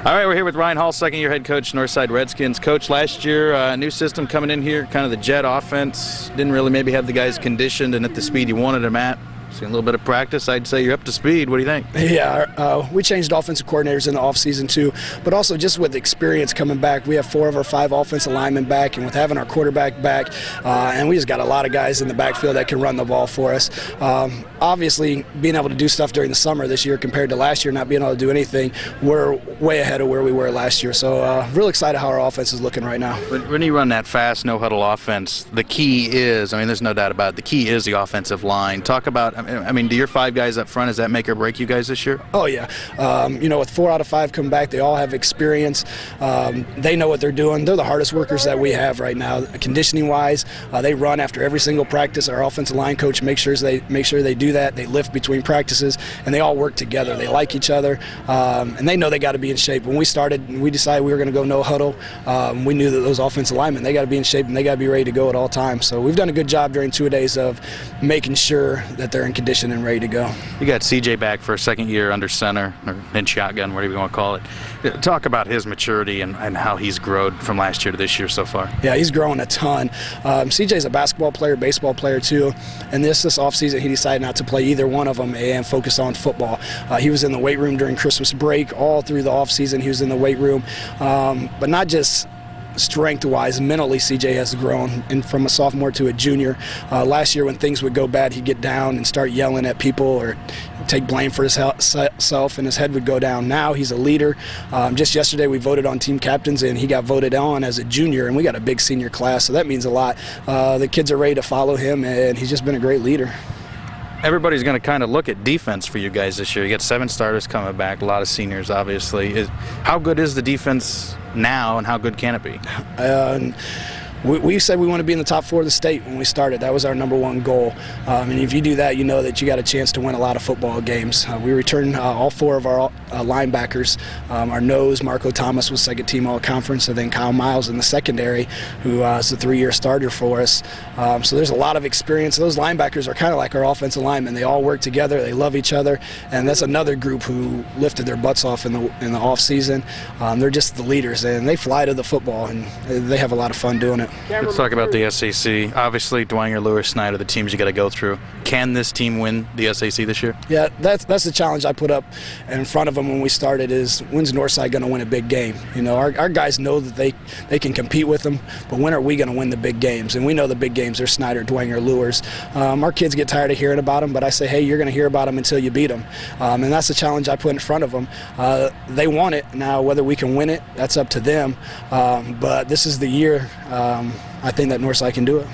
All right, we're here with Ryan Hall, second-year head coach, Northside Redskins. Coach, last year, new system coming in here, kind of the jet offense. Didn't really maybe have the guys conditioned and at the speed you wanted them at. Seen a little bit of practice. I'd say you're up to speed. What do you think? Yeah, we changed offensive coordinators in the offseason too, but also just with experience coming back. We have 4 of our 5 offensive linemen back, and with having our quarterback back, and we just got a lot of guys in the backfield that can run the ball for us. Obviously, being able to do stuff during the summer this year compared to last year, not being able to do anything, we're way ahead of where we were last year. So real excited how our offense is looking right now. When you run that fast, no-huddle offense, the key is, I mean, there's no doubt about it, the key is the offensive line. Talk about, I mean, do your 5 guys up front, does that make or break you guys this year? Oh, yeah. You know, with 4 out of 5 come back, they all have experience. They know what they're doing. They're the hardest workers that we have right now. Conditioning-wise, they run after every single practice. Our offensive line coach makes sure they do that. They lift between practices, and they all work together. They like each other, and they know they got to be in shape. When we started, we decided we were going to go no huddle. We knew that those offensive linemen, they got to be in shape and they got to be ready to go at all times. So we've done a good job during 2 days of making sure that they're in condition and ready to go. You got CJ back for a second year under center, or in shotgun, whatever you want to call it. Talk about his maturity and how he's grown from last year to this year so far. Yeah, he's grown a ton. CJ's a basketball player, baseball player too, and this offseason he decided not to play either one of them and focus on football. He was in the weight room during Christmas break. All through the offseason he was in the weight room, but not just strength-wise, mentally CJ has grown, and from a sophomore to a junior. Last year when things would go bad, he'd get down and start yelling at people or take blame for himself, and his head would go down. Now he's a leader. Just yesterday we voted on team captains, and he got voted on as a junior, and we got a big senior class, so that means a lot. The kids are ready to follow him, and he's just been a great leader. Everybody's going to kind of look at defense for you guys this year. You got 7 starters coming back, a lot of seniors, obviously. How good is the defense now, and how good can it be? We said we want to be in the top 4 of the state when we started. That was our #1 goal. And if you do that, you know that you got a chance to win a lot of football games. We returned all 4 of our linebackers. Our nose, Marco Thomas, was second team all-conference, and then Kyle Miles in the secondary, who is a 3-year starter for us. So there's a lot of experience. Those linebackers are kind of like our offensive linemen. They all work together. They love each other, and that's another group who lifted their butts off in the off season. They're just the leaders, and they fly to the football, and they have a lot of fun doing it. Let's talk about the SAC. Obviously, Dwenger, Lewis, Snyder, the teams you got to go through. Can this team win the SAC this year? Yeah, that's the challenge I put up in front of them when we started is, when's Northside going to win a big game? You know, our guys know that they can compete with them, but when are we going to win the big games? And we know the big games are Snyder, Dwenger, Lewis. Our kids get tired of hearing about them, but I say, hey, you're going to hear about them until you beat them. And that's the challenge I put in front of them. They want it. Now, whether we can win it, that's up to them. But this is the year I think that Northside can do it.